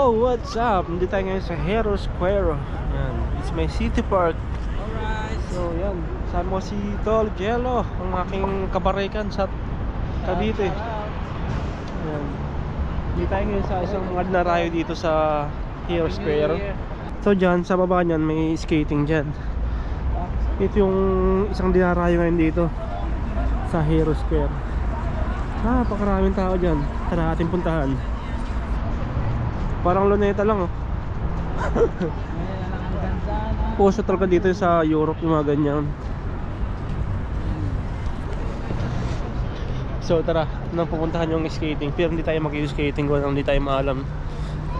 Yo, what's up? Nandito tayo ngayon sa Hero Square. Yan, it's my city park. Alright. So yan, sama mo si Tol Jello, ang aking kabarikan sa Cavite. Yan. Nandito tayo ngayon sa isang mga dinarayo dito sa Hero Square. So dyan, sa baba nyan, may skating dyan. Ito yung isang dinarayo ngayon dito sa Hero Square. Napakaraming tao dyan. Tara ating puntahan. Parang luneta lang oh. Puso talaga dito sa Europe yung mga ganyan. So tara, nang pupuntahan yung skating. Pero hindi tayo mag-skating kung hindi tayo maalam.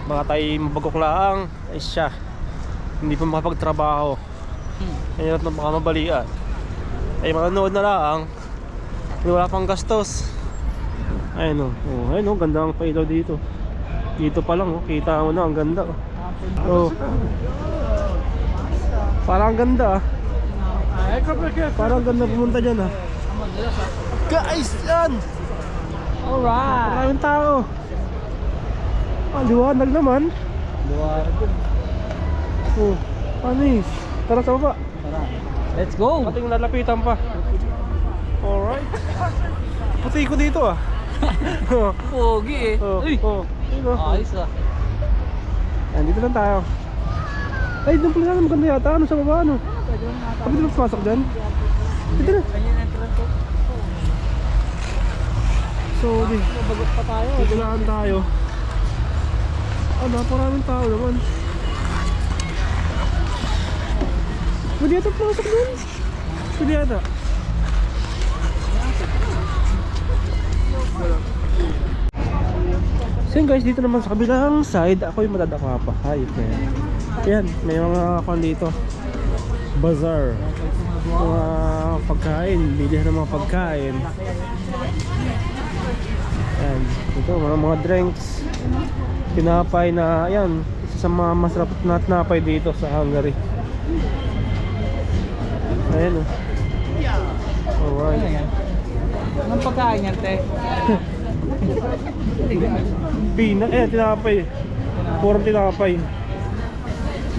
Baka tayo mabagok lang. Ay siya, hindi pa makapagtrabaho. Kaya na baka mabalian. Ay manonood na lang. Wala pang gastos. Ayun oh, ayun oh, ganda ang pailaw dito. Dito pa lang oh, kita mo na ang ganda oh. Parang ganda ah. Parang ganda pumunta dyan ah. Guys, yan! Alright. Maraming tao. Liwanag naman. Liwanag. Oh, panis. Tara sa baba. Tara. Let's go. Ating lalapitan pa. Alright. Puti ko dito ah. Pogi eh. Oh, Uy. oh. Ayos ah. Yan, dito lang tayo. Ay, doon pala na maganda yata. Ano sa baba, ano? Pwede lang natin. Kami dito pumasok dyan. Dito na. Ganyan ang entrance ko. So, Mabagot pa tayo. dito lang tayo. Naparaming tao naman. Pwede yata pumasok doon. Pwede yata. So yun guys, dito naman sa kabilang side, ako yung madadakwa pa. Hayop na yan. Yan, may mga kwan dito. Bazaar. Mga pagkain, bilihan ng mga pagkain. Yan, ito mga drinks. Tinapay na, yan, isa sa mga masarap na tinapay dito sa Hungary. Ayan o. Alright. Anong pagkain yan, te? Tinapay. Purong tinapay.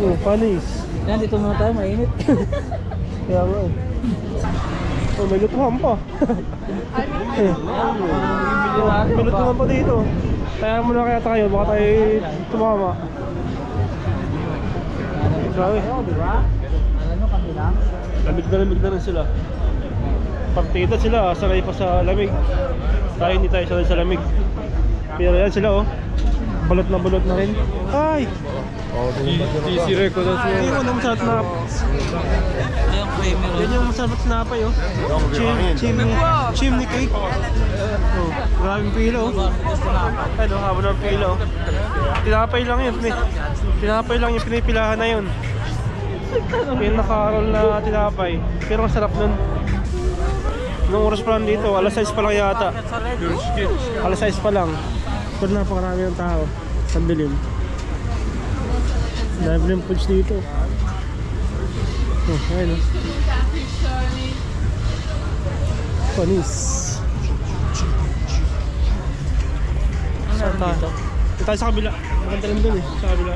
Oh, panis. Yan, dito muna tayo, mainit. Kaya nga. Oh, may lutuhan pa. May lutuhan pa dito. Kaya muna kaya tayo, baka tayo tumama. Grabe. Alam nyo, kami lang. Lamig na rin sila. Partida sila, sanay pa sa lamig. Tayo hindi tayo sanay sa lamig. Pero yan sila oh. Balot na rin. Ay! DC record na siya. Hindi mo na masarap na. Ayong creamer. Yan yung masarap na napay oh. Chimney cake. Oh, maraming pila oh. Ano, haba ng pila oh. Tinapay lang yun. Tinapay lang yung pinipilahan na yun. Yung naka-roll na tinapay. Pero masarap nun. Nung oras pa lang dito, alas 6 pa lang yata. Alas 6 pa lang. Pero napakarami ng tao. Sandilim. Dahil yung foods dito. Oh, ayun oh. Panis. Saan tayo? Dito tayo sa kabila. Maganda rin dun eh, sa kabila.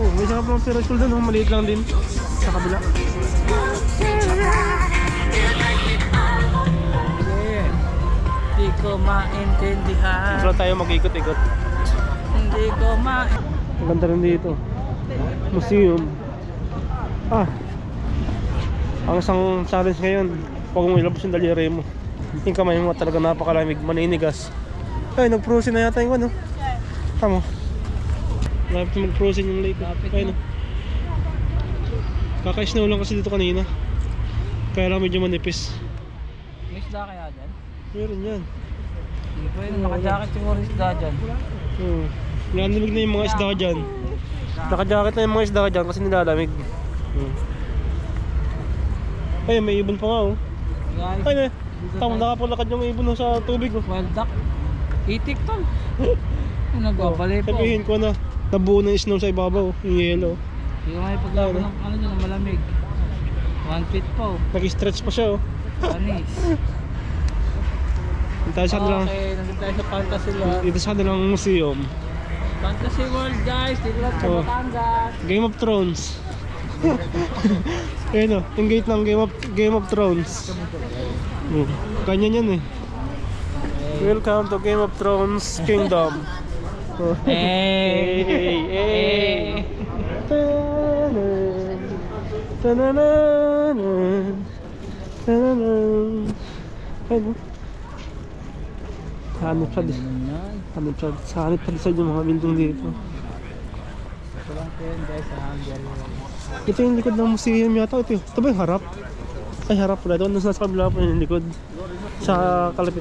Oh, may sarap ng Hero School dun oh. Maliit lang din. Sa kabila. Hindi ko maintindihan. Wala tayo mag-ikot-ikot. Hindi ko maintindihan. Ang ganda rin dito. Museum. Ang isang challenge ngayon, huwag mong ilabas yung daliri mo. Yung kamay mo talaga napakalamig, maninigas. Ay, nag-frozen na yata yung ano. Tama. Lapit na mag-frozen yung lake. Ayun. Kaka-snow lang kasi dito kanina. Kaya lang medyo manipis. May isda kaya dyan? Meron yan. Hindi po yun, naka-jacket siguro isda dyan. Nilalamig na yung mga isda dyan. Naka-jacket na yung mga isda dyan kasi nilalamig. Ayun, may ibon pa nga oh. Ayun eh. Tama, nakapulakad yung ibon sa tubig oh. Wild duck. Itik tol. Nagbabalik po. Sabihin ko na, nabuo na yung snow sa ibabaw, yung yellow. Hindi ko may paglaban ng ano nyo, malamig. 1 feet po. Nag-stretch pa siya oh. Panis. Dito tayo sa kanilang, Okay, nandito tayo sa Fantasyland. dito sa kanilang museum. Fantasy World guys, dito lang sa Oh. Batangas. Game of Thrones. Ayun o, yung gate ng Game of Thrones. Ganyan yan eh. Welcome to Game of Thrones Kingdom. Oh. Hey! Hey! Tanananan. Tanananan. Ayun. Hanip siya dito. Hanip siya sa yung mga building dito. Ito lang po yun guys, sa Hungary. Ito yung likod ng museum yata. Ito ba yung harap? Ay, harap pala. Ito nasa kabila po yung likod. Sa kalapit.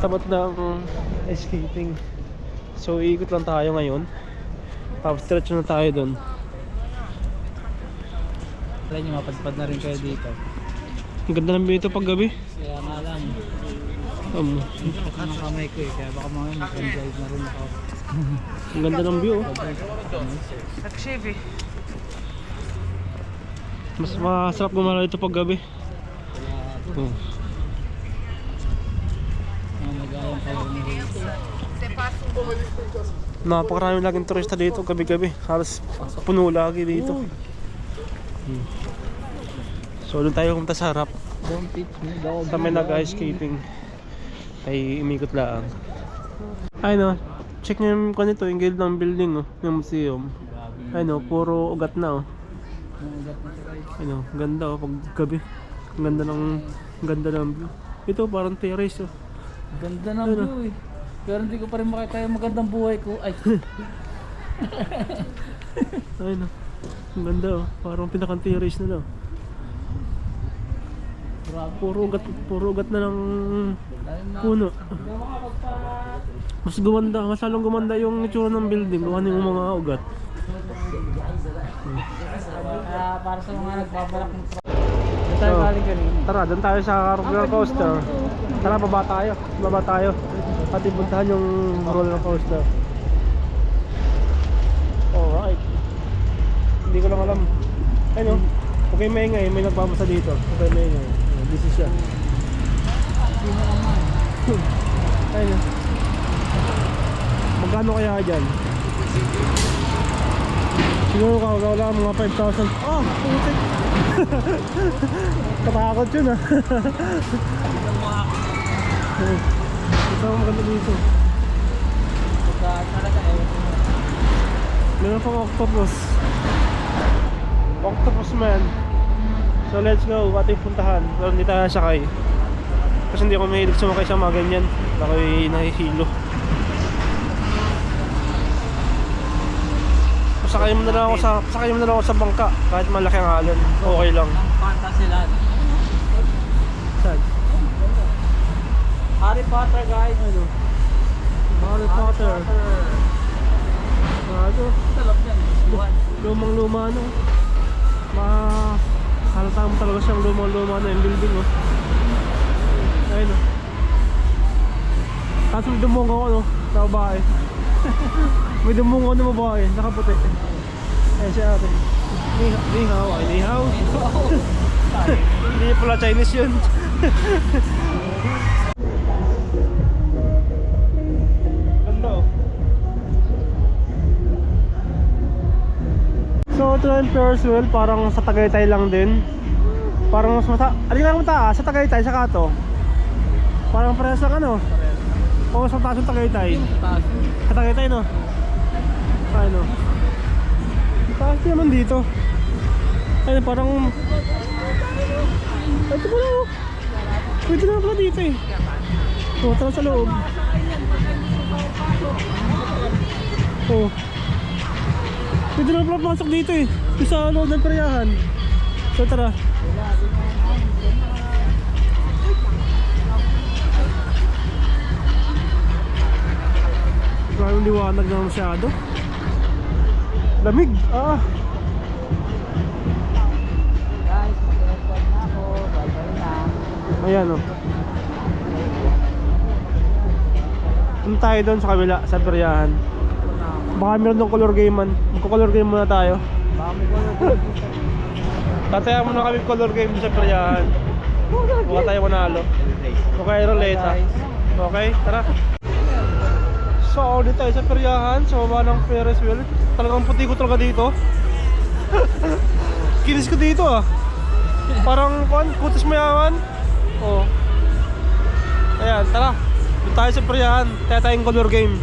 Tapat ng skating. So, iikot lang tayo ngayon. Tapos, diretso na tayo doon. Alam nyo, mapadpad na rin kayo dito. Ang ganda ng view ito pag gabi. Kaya nga lang, ang kamay ko eh. Kaya baka mga mag-enjoy na rin ako. Ang ganda ng view. Mas masarap gumalaw ito pag gabi. Oh. Mga nag-ayang kayo nila. Napakarami laging turista dito gabi-gabi. Halos puno lagi dito. So doon tayo pumunta sa harap. Don't teach me, dog. Sa may nag-ice skating ay umikot lang. Ay no, check nyo yung kanito, yung gilid ng building oh, yung museum. Ay no, puro ugat na oh. Ay no, ganda oh pag gabi. Ang ganda ng view. Ito parang terrace oh. Ganda ng view eh. Pero hindi ko pa rin makita yung magandang buhay ko. Ay, Ay no, ang ganda oh, parang pinakang terrace na daw. grabe. Puro ugat na ng puno. Mas lalong gumanda yung itsura ng building, gawa ng mga ugat. Para sa mga nagbabalak ng Saan tayo galing kanina? Tara, doon tayo sa roller coaster. Tara, baba tayo. At ibuntahan yung roller coaster. Alright. Hindi ko lang alam. Ayun, okay maingay, may nagbabasa dito. Okay maingay. This is siya. Ayun. Magkano kaya dyan? Siguro wala mga 5,000. Oh, putik. Katakot yun ah. Ito ang maganda dito. Talaga eh. Meron pang octopus. Octopus man. So let's go, ating puntahan. Pero hindi tayo sakay. Kasi hindi ako mahilig sumakay sa mga ganyan. Ako'y nahihilo. Sakay mo na lang ako sa bangka. Kahit malaki ang alon, okay lang. Ang fantasy land. Saan? Harry Potter guys. Ano? Harry Potter. Ano? Talap yan. Buwan. Lumang-luma ano. Halata mo talaga siyang lumang-luma na yung building oh. Ayun oh. Tapos may dumong ako no, sa babae. May dumong ako na babae, nakaputi. Ayun siya ate. Ni hao, ay ni hao. Hindi pala Chinese yun. Ganda oh. So ito na yung Ferris wheel, parang sa Tagaytay lang din. Parang mas alin lang mataas, sa Tagaytay, sa Kato. Parang parehas lang ano. O mas mataas yung Tagaytay. Taas. Sa Tagaytay no? Ano? Taas naman dito. Ayun parang ito pala oh. Pwede na pala dito eh. O tara sa loob. O pwede na pala pumasok dito eh. Yung sa loob ng peryahan. So tara. Maraming liwanag na masyado. Lamig. Ah. Guys, mag-record na ako. Bye-bye na. Ayan o. Punta tayo doon sa kabila, sa peryahan. Baka meron doon color game man. Magko-color game muna tayo. Baka may gulo. Tataya muna kami color game sa peryahan. Baka tayo manalo. Okay, roulette. Okay, tara. So, ulit tayo sa peryahan, sa baba ng Ferris wheel. Talagang puti ko talaga dito. Kinis ko dito ah. Parang kutis mayaman. Oh. Ayan, tara. Doon tayo sa peryahan. Kaya tayong color game.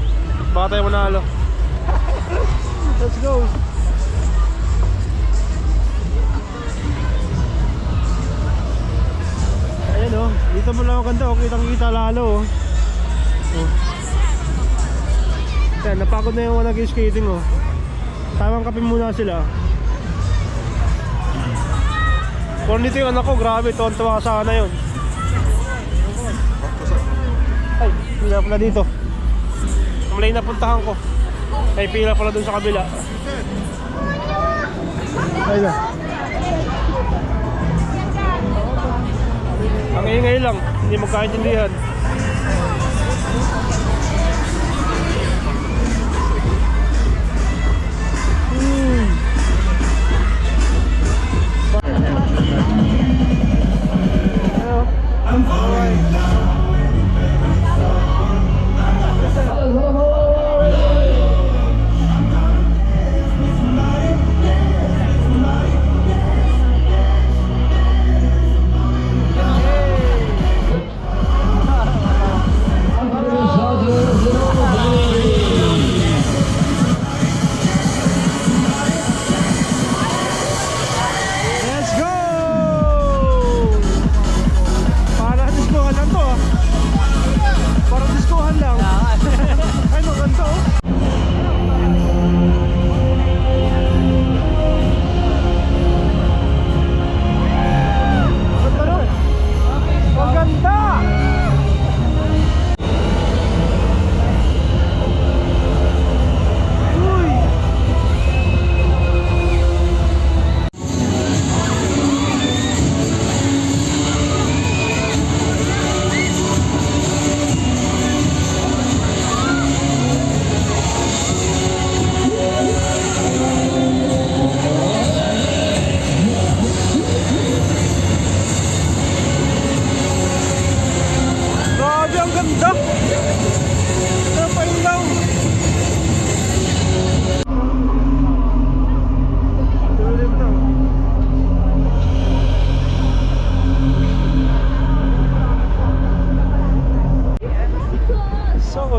Baka tayo manalo. Let's go. Ayan oh, dito mo lang ako ganda oh. Kitang kita lalo oh. Oh. Yan, napagod na yung mga nag-skating oh. Tamang kape muna sila. Kung dito yung anak ko, grabe, tuwan-tuwa sana yun. Ay, pila pala dito. Malay na puntahan ko. Ay, pila pala dun sa kabila. Ayun na. Ang ingay lang, hindi magkaintindihan.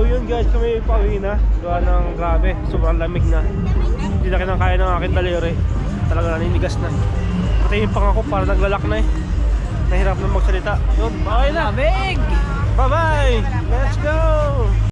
So yun guys, kami pauwi na. Gawa ng grabe, sobrang lamig na. Hindi na kinakaya ng aking daliri. Talaga naninigas na. Pati yung pangako para naglalak na eh. Nahirap na magsalita. Yun, okay na. Lamig! Bye bye! Let's go!